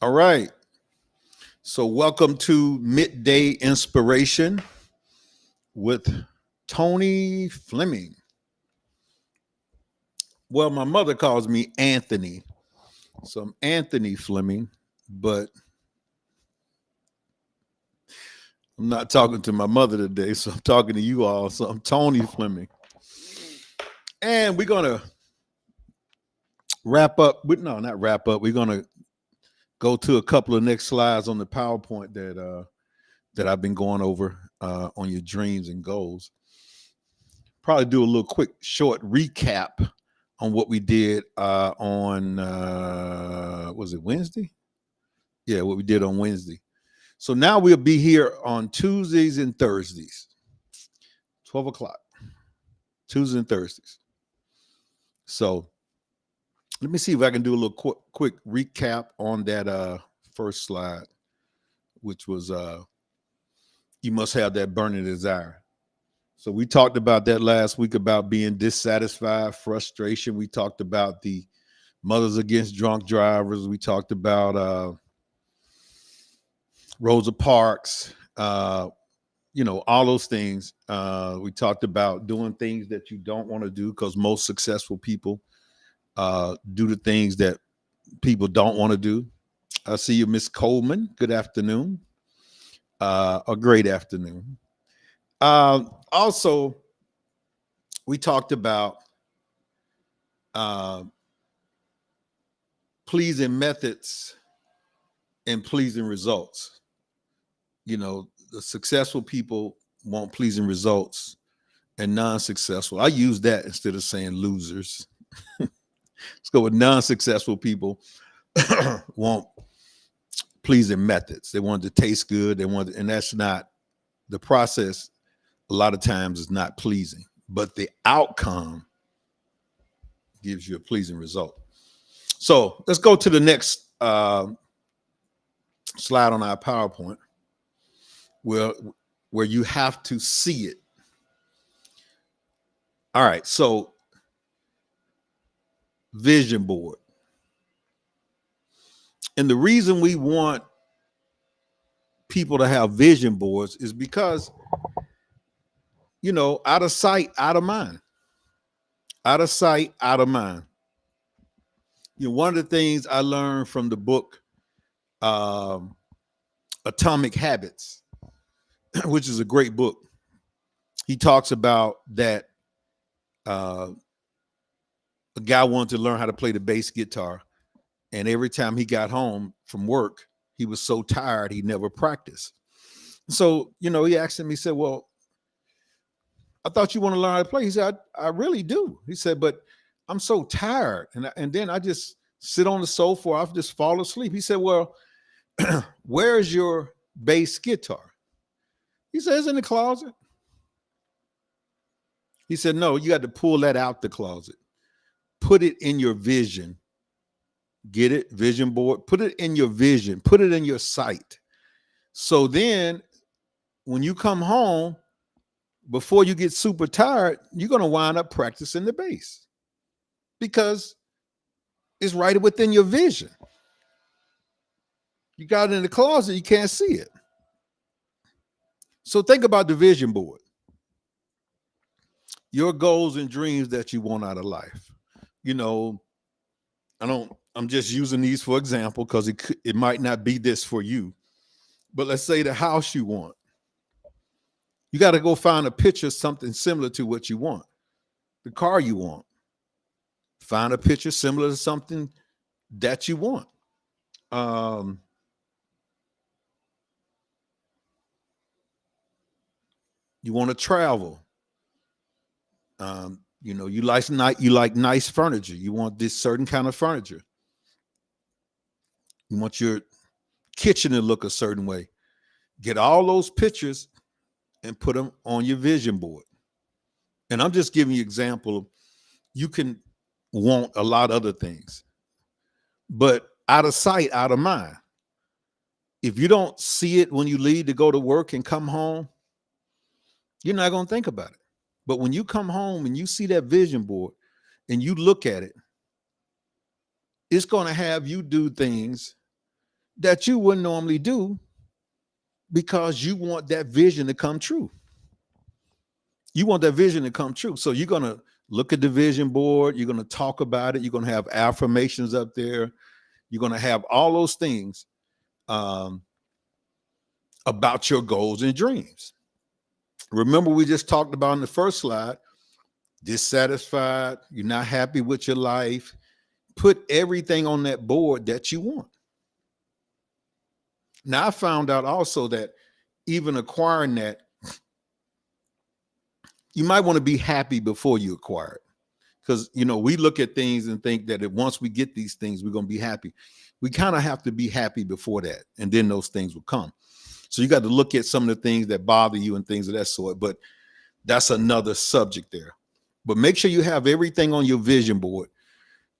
All right. So, welcome to Midday Inspiration with Tony Fleming. Well, my mother calls me Anthony. So, I'm Anthony Fleming, but I'm not talking to my mother today. So, I'm talking to you all. So, I'm Tony Fleming. And we're going to wrap up. No, not wrap up. We're going to go to a couple of next slides on the PowerPoint that I've been going over on your dreams and goals. Probably do a little quick short recap on what we did on was it Wednesday? Yeah, what we did on Wednesday. So now we'll be here on Tuesdays and Thursdays, 12 o'clock, Tuesdays and Thursdays. So let me see if I can do a little quick recap on that first slide, which was you must have that burning desire. So we talked about that last week about being dissatisfied, frustration. We talked about the Mothers Against Drunk Drivers. We talked about Rosa Parks, all those things. We talked about doing things that you don't want to do because most successful people do the things that people don't want to do. I see you, Miss Coleman. Good afternoon. A great afternoon. Also, we talked about pleasing methods and pleasing results. You know, the successful people want pleasing results and non-successful. I use that instead of saying losers. Let's go with non-successful people want pleasing methods. They want it to taste good. And that's not the process. A lot of times is not pleasing, but the outcome gives you a pleasing result. So let's go to the next slide on our PowerPoint where you have to see it. All right. So vision board. And the reason we want people to have vision boards is because out of sight, out of mind. Out of sight, out of mind. One of the things I learned from the book Atomic Habits, which is a great book, he talks about that a guy wanted to learn how to play the bass guitar. And every time he got home from work, he was so tired, he never practiced. So, he asked him, he said, well, I thought you want to learn how to play. He said, I really do. He said, but I'm so tired. And then I just sit on the sofa, or I just fall asleep. He said, well, where's your bass guitar? He said, it's in the closet. He said, no, you got to pull that out the closet. Put it in your vision. Get it? Vision board. Put it in your vision. Put it in your sight. So then when you come home, before you get super tired, you're going to wind up practicing the bass because it's right within your vision. You got it in the closet, you can't see it. So think about the vision board. Your goals and dreams that you want out of life. I'm just using these for example because it might not be this for you. But let's say the house you want. You got to go find a picture, something similar to what you want. The car you want. Find a picture similar to something that you want. You want to travel. You like nice furniture. You want this certain kind of furniture. You want your kitchen to look a certain way. Get all those pictures and put them on your vision board. And I'm just giving you an example. You can want a lot of other things, but out of sight, out of mind. If you don't see it when you leave to go to work and come home, you're not going to think about it. But when you come home and you see that vision board and you look at it, it's going to have you do things that you wouldn't normally do because you want that vision to come true. You want that vision to come true. So you're going to look at the vision board. You're going to talk about it. You're going to have affirmations up there. You're going to have all those things about your goals and dreams. Remember, we just talked about in the first slide, dissatisfied, you're not happy with your life. Put everything on that board that you want. Now, I found out also that even acquiring that, you might want to be happy before you acquire it. Because, we look at things and think that if once we get these things, we're going to be happy. We kind of have to be happy before that, and then those things will come. So you got to look at some of the things that bother you and things of that sort, but that's another subject there. But make sure you have everything on your vision board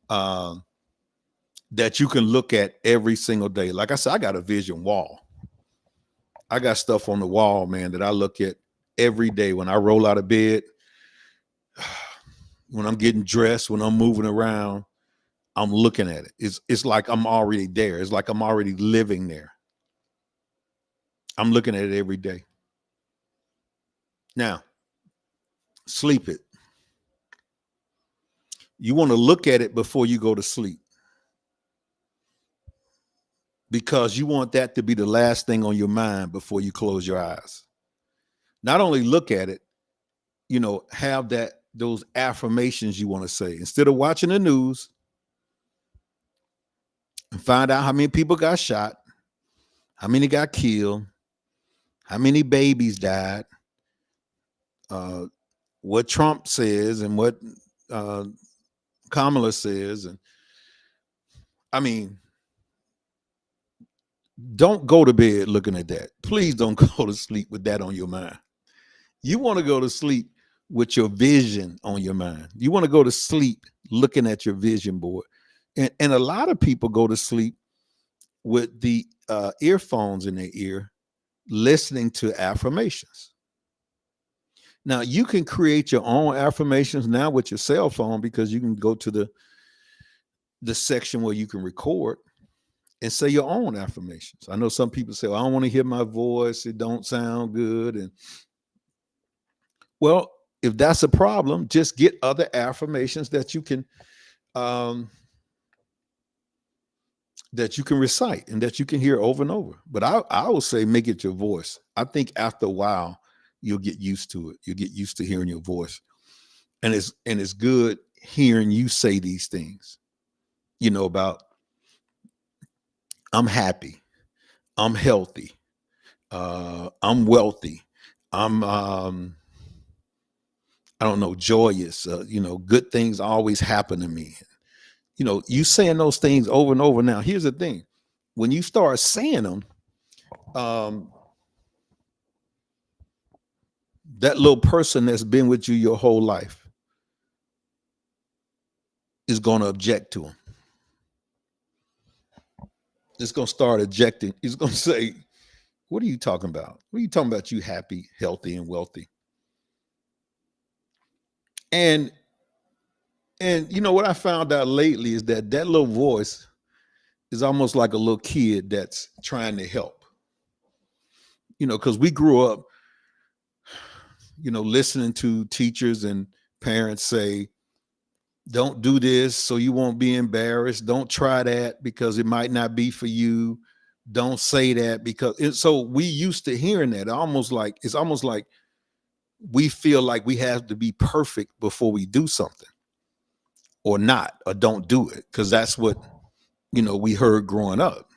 that you can look at every single day. Like I said, I got a vision wall. I got stuff on the wall, man, that I look at every day when I roll out of bed, when I'm getting dressed, when I'm moving around, I'm looking at it. It's like I'm already there. It's like I'm already living there. I'm looking at it every day. Now, sleep it. You want to look at it before you go to sleep, because you want that to be the last thing on your mind before you close your eyes. Not only look at it, have those affirmations you want to say. Instead of watching the news and find out how many people got shot, how many got killed, how many babies died, what Trump says and what Kamala says. And I mean, don't go to bed looking at that. Please don't go to sleep with that on your mind. You want to go to sleep with your vision on your mind. You want to go to sleep looking at your vision board. And a lot of people go to sleep with the earphones in their ear, listening to affirmations. Now, you can create your own affirmations now with your cell phone, because you can go to the section where you can record and say your own affirmations. I know some people say, well, I don't want to hear my voice. It don't sound good. And well, if that's a problem, just get other affirmations that you can recite and that you can hear over and over. But I will say, make it your voice. I think after a while, you'll get used to it. You'll get used to hearing your voice. And it's good hearing you say these things, about I'm happy, I'm healthy, I'm wealthy, I'm I don't know, joyous, good things always happen to me. You saying those things over and over. Now, here's the thing. When you start saying them, that little person that's been with you your whole life is going to object to them. It's going to start objecting. It's going to say, what are you talking about? What are you talking about? You happy, healthy, and wealthy. And what I found out lately is that little voice is almost like a little kid that's trying to help. Because we grew up, listening to teachers and parents say, don't do this so you won't be embarrassed. Don't try that because it might not be for you. Don't say that because so we used to hearing that. It's almost like we feel like we have to be perfect before we do something, or not, or don't do it, because that's what we heard growing up.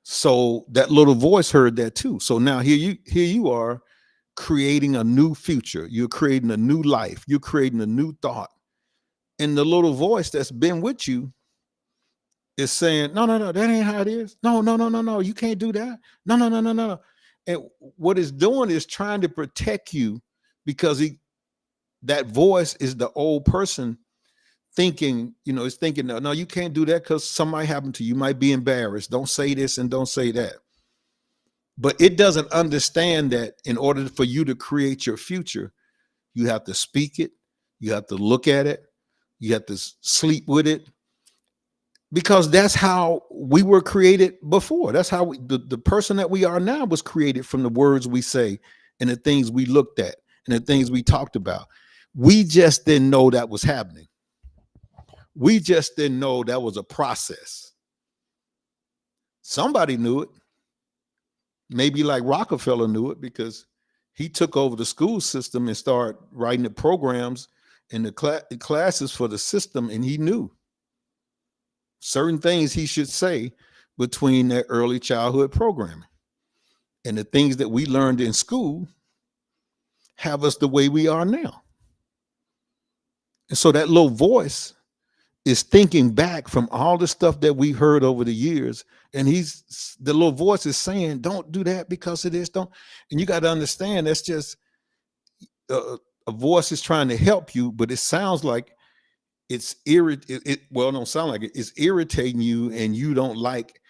So that little voice heard that too. So now here you are creating a new future. You're creating a new life. You're creating a new thought. And the little voice that's been with you is saying, no, that ain't how it is. No, you can't do that. No. And what it's doing is trying to protect you, because that voice is the old person thinking, it's thinking, no, you can't do that because something might happen to you. You might be embarrassed. Don't say this and don't say that. But it doesn't understand that in order for you to create your future, you have to speak it. You have to look at it. You have to sleep with it. because that's how we were created before. That's how the person that we are now was created from the words we say and the things we looked at and the things we talked about. We just didn't know that was happening. We just didn't know that was a process. Somebody knew it. Maybe like Rockefeller knew it because he took over the school system and started writing the programs and the classes for the system, and he knew certain things he should say between their early childhood programming. And the things that we learned in school have us the way we are now. And so that little voice is thinking back from all the stuff that we heard over the years. And the little voice is saying, don't do that because of this, don't. And you got to understand that's just a voice is trying to help you, but it sounds like it's well, it don't sound like it. It's irritating you and you don't like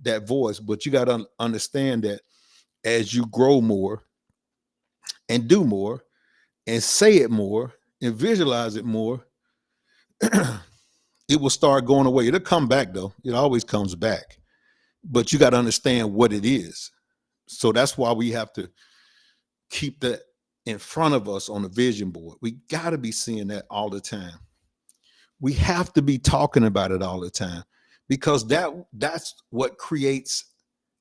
that voice. But you got to understand that as you grow more and do more and say it more and visualize it more, it will start going away. It'll come back though. It always comes back. But you got to understand what it is. So that's why we have to keep that in front of us on the vision board. We got to be seeing that all the time. We have to be talking about it all the time because that's what creates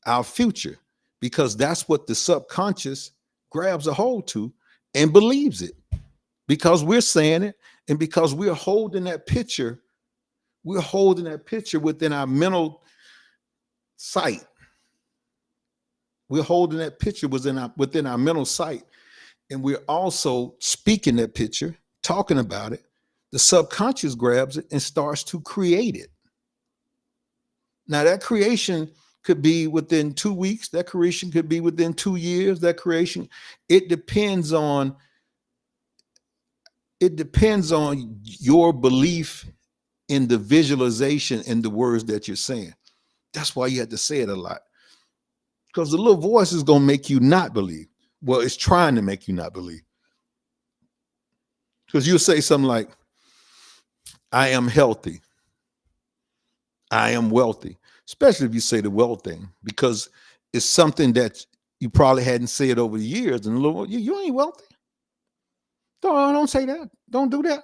our future, because that's what the subconscious grabs a hold to and believes it, because we're saying it and because we're holding that picture. We're holding that picture within our mental sight. We're holding that picture within our mental sight. And we're also speaking that picture, talking about it. The subconscious grabs it and starts to create it. Now that creation could be within 2 weeks. That creation could be within 2 years. That creation, it depends on your belief in the visualization and the words that you're saying. That's why you have to say it a lot, because the little voice is going to make you not believe. Well, it's trying to make you not believe, because you'll say something like, I am healthy, I am wealthy, especially if you say the wealth thing, because it's something that you probably hadn't said over the years. And Lord, you ain't wealthy. Don't say that. Don't do that.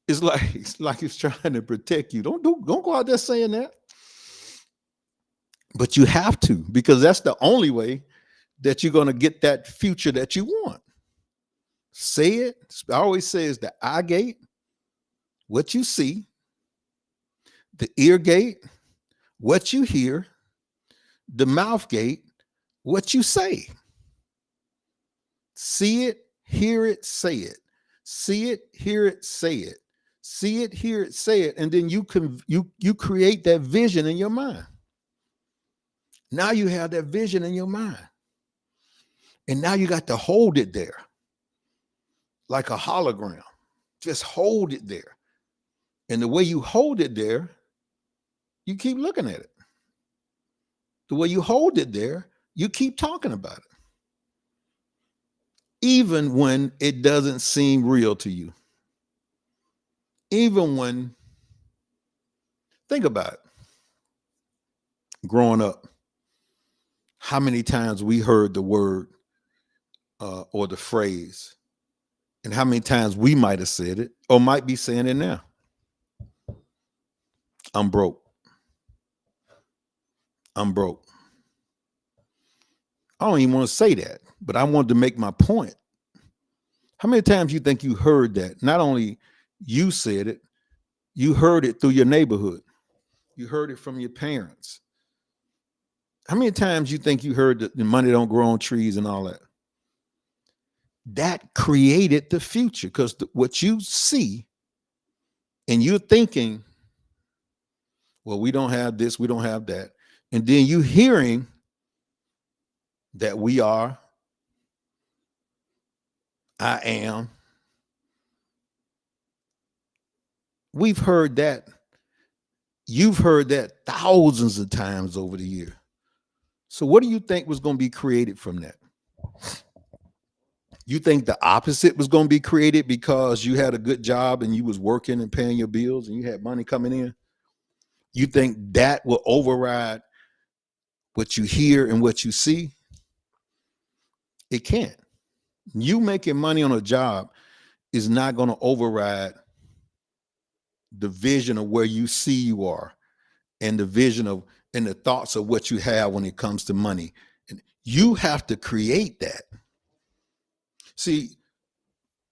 It's like it's trying to protect you. Don't go out there saying that. But you have to, because that's the only way that you're going to get that future that you want. Say it. I always say it's the eye gate, what you see, the ear gate, what you hear, the mouth gate, what you say. See it, hear it, say it. See it, hear it, say it. See it, hear it, say it, and then you create that vision in your mind. Now you have that vision in your mind. And now you got to hold it there like a hologram. Just hold it there. And the way you hold it there, you keep looking at it. The way you hold it there, you keep talking about it. Even when it doesn't seem real to you. Even when, think about it. Growing up, how many times we heard the word or the phrase, and how many times we might have said it or might be saying it now. I'm broke. I'm broke. I don't even want to say that, but I wanted to make my point. How many times you think you heard that? Not only you said it, you heard it through your neighborhood. You heard it from your parents. How many times you think you heard that the money don't grow on trees and all that? That created the future, because what you see and you're thinking, well, we don't have this, we don't have that. And then you hearing that we are, I am. We've heard that. You've heard that thousands of times over the year. So what do you think was going to be created from that? You think the opposite was going to be created because you had a good job and you was working and paying your bills and you had money coming in? You think that will override what you hear and what you see? It can't. You making money on a job is not going to override the vision of where you see you are and the vision of and the thoughts of what you have when it comes to money. And you have to create that. See,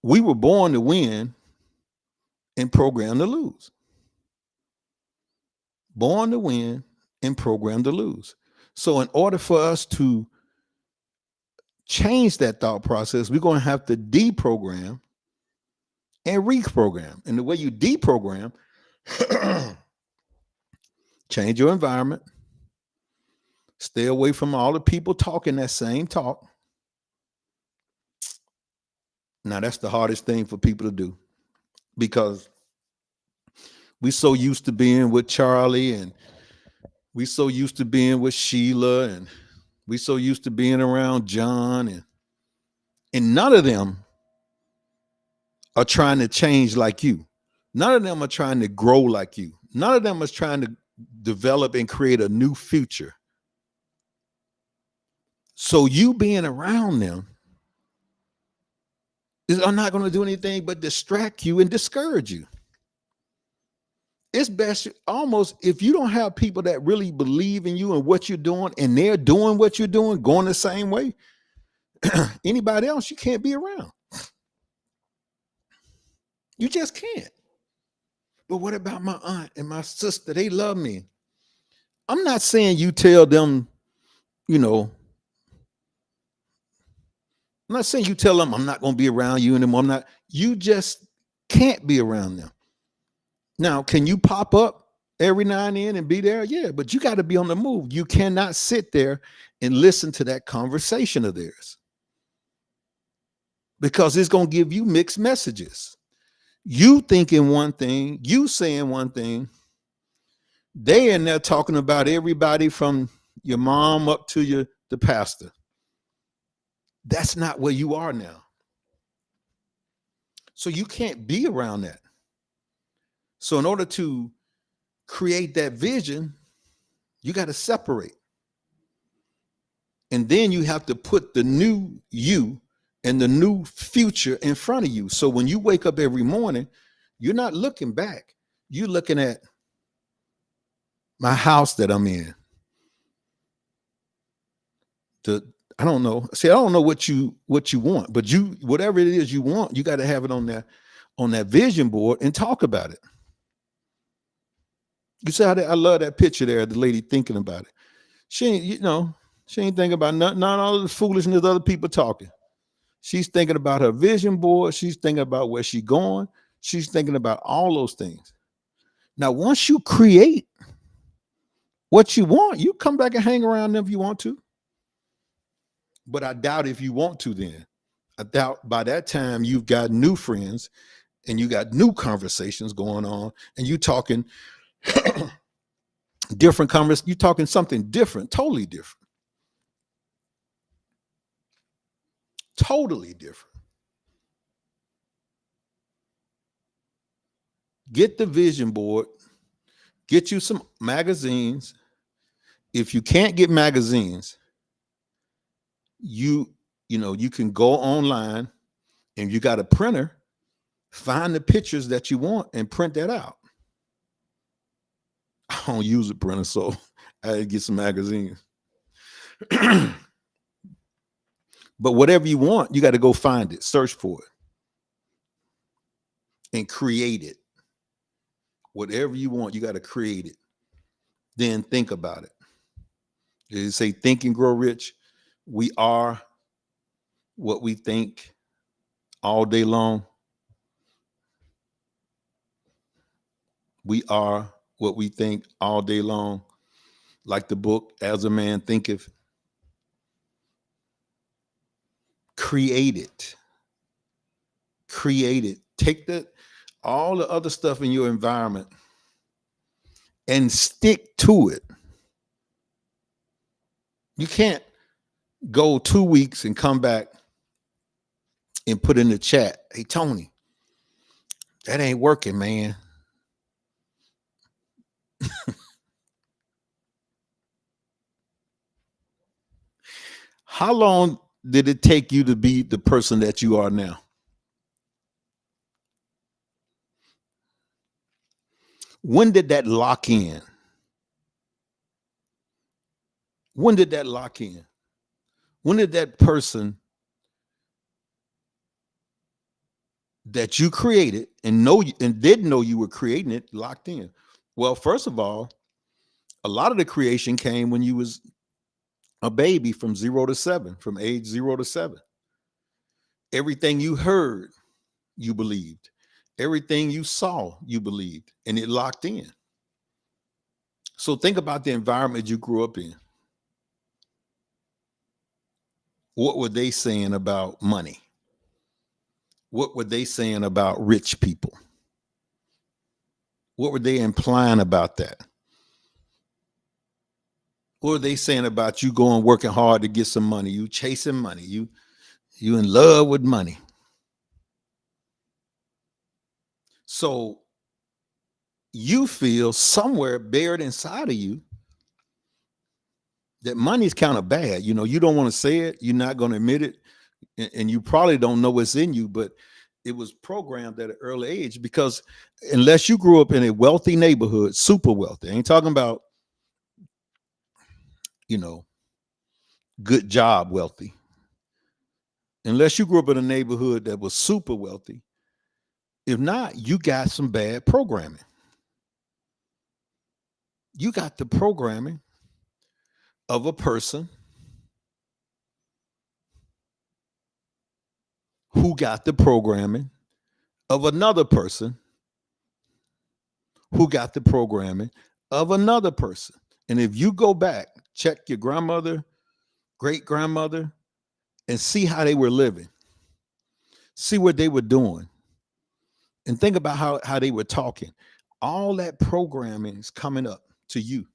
we were born to win and programmed to lose. Born to win and programmed to lose. So in order for us to change that thought process, we're going to have to deprogram and reprogram. And the way you deprogram, change your environment, stay away from all the people talking that same talk. Now, that's the hardest thing for people to do because we so used to being with Charlie and we so used to being with Sheila and we so used to being around John and none of them are trying to change like you. None of them are trying to grow like you. None of them is trying to develop and create a new future. So you being around them are not going to do anything but distract you and discourage you. It's best almost if you don't have people that really believe in you and what you're doing and they're doing what you're doing, going the same way, anybody else you can't be around. You just can't. But what about my aunt and my sister? They love me. I'm not saying you tell them, I'm not saying you tell them I'm not going to be around you anymore. You just can't be around them. Now, can you pop up every now and then and be there? Yeah, but you got to be on the move. You cannot sit there and listen to that conversation of theirs because it's going to give you mixed messages. You thinking one thing, you saying one thing. They in there talking about everybody from your mom up to the pastor. That's not where you are now. So you can't be around that. So in order to create that vision, you got to separate. And then you have to put the new you and the new future in front of you. So when you wake up every morning, you're not looking back. You're looking at my house that I'm in. I don't know. See, I don't know what you want, but whatever it is you want, you got to have it on that vision board and talk about it. You see how I love that picture there, the lady thinking about it. She ain't thinking about not all of the foolishness other people talking. She's thinking about her vision board. She's thinking about where she's going. She's thinking about all those things. Now, once you create what you want, you come back and hang around them if you want to. But I doubt if you want to then. I doubt by that time you've got new friends and you got new conversations going on and you talking different conversations. You're talking something different, totally different. Totally different. Get the vision board. Get you some magazines. If you can't get magazines, you can go online and you got a printer, find the pictures that you want and print that out. I don't use a printer, so I had to get some magazines. But whatever you want, you got to go find it, search for it, and create it. Whatever you want, you got to create it. Then think about it. They say, think and grow rich. We are what we think all day long. We are what we think all day long. Like the book, As a Man Thinketh. Create it. Create it. Take all the other stuff in your environment and stick to it. You can't go 2 weeks and come back and put in the chat, hey, Tony, that ain't working, man. How long did it take you to be the person that you are now? When did that lock in? When did that lock in? When did that person that you created and didn't know you were creating it locked in? Well, first of all, a lot of the creation came when you was a baby from 0 to 7, from age 0 to 7. Everything you heard, you believed. Everything you saw, you believed, and it locked in. So think about the environment you grew up in. What were they saying about money? What were they saying about rich people? What were they implying about that? What were they saying about you going working hard to get some money? You chasing money. You in love with money. So you feel somewhere buried inside of you that money's kind of bad. You know, you don't want to say it. You're not going to admit it. And you probably don't know what's in you, but it was programmed at an early age, because unless you grew up in a wealthy neighborhood, super wealthy, I ain't talking about, you know, good job wealthy. Unless you grew up in a neighborhood that was super wealthy, if not, you got some bad programming. You got the programming of a person who got the programming of another person who got the programming of another person. And if you go back, check your grandmother, great grandmother, and see how they were living, see what they were doing, and think about how they were talking. All that programming is coming up to you.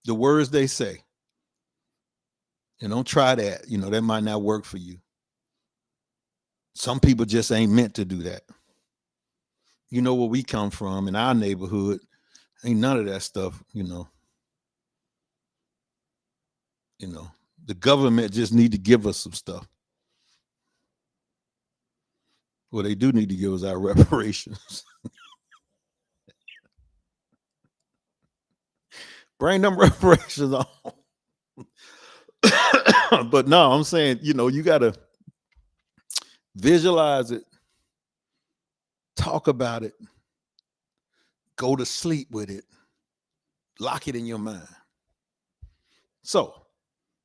The words they say. And don't try that. You know, that might not work for you. Some people just ain't meant to do that. You know where we come from in our neighborhood, ain't none of that stuff, you know. The government just need to give us some stuff. Well, they do need to give us our reparations. Bring them reparations on. But no, I'm saying, you know, you got to visualize it, talk about it, go to sleep with it, lock it in your mind. So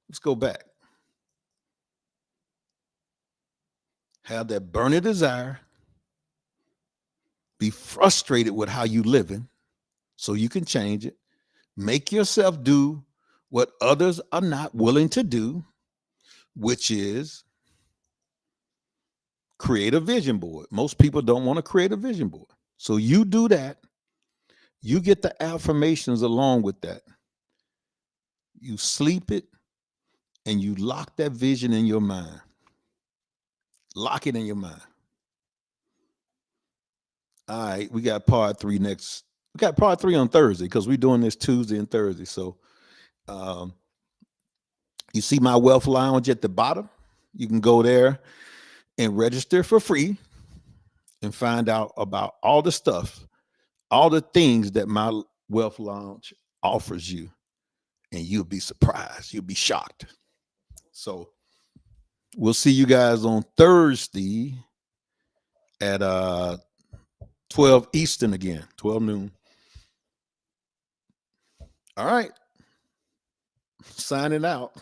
let's go back. Have that burning desire, be frustrated with how you living so you can change it. Make yourself do what others are not willing to do, which is create a vision board. Most people don't want to create a vision board. So you do that. You get the affirmations along with that. You sleep it and you lock that vision in your mind. Lock it in your mind. All right, we got part 3 next. We got part 3 on Thursday because we're doing this Tuesday and Thursday. So you see my Wealth Lounge at the bottom. You can go there and register for free and find out about all the stuff, all the things that my Wealth Lounge offers you. And you'll be surprised. You'll be shocked. So we'll see you guys on Thursday at 12 Eastern again, 12 noon. All right. Signing out.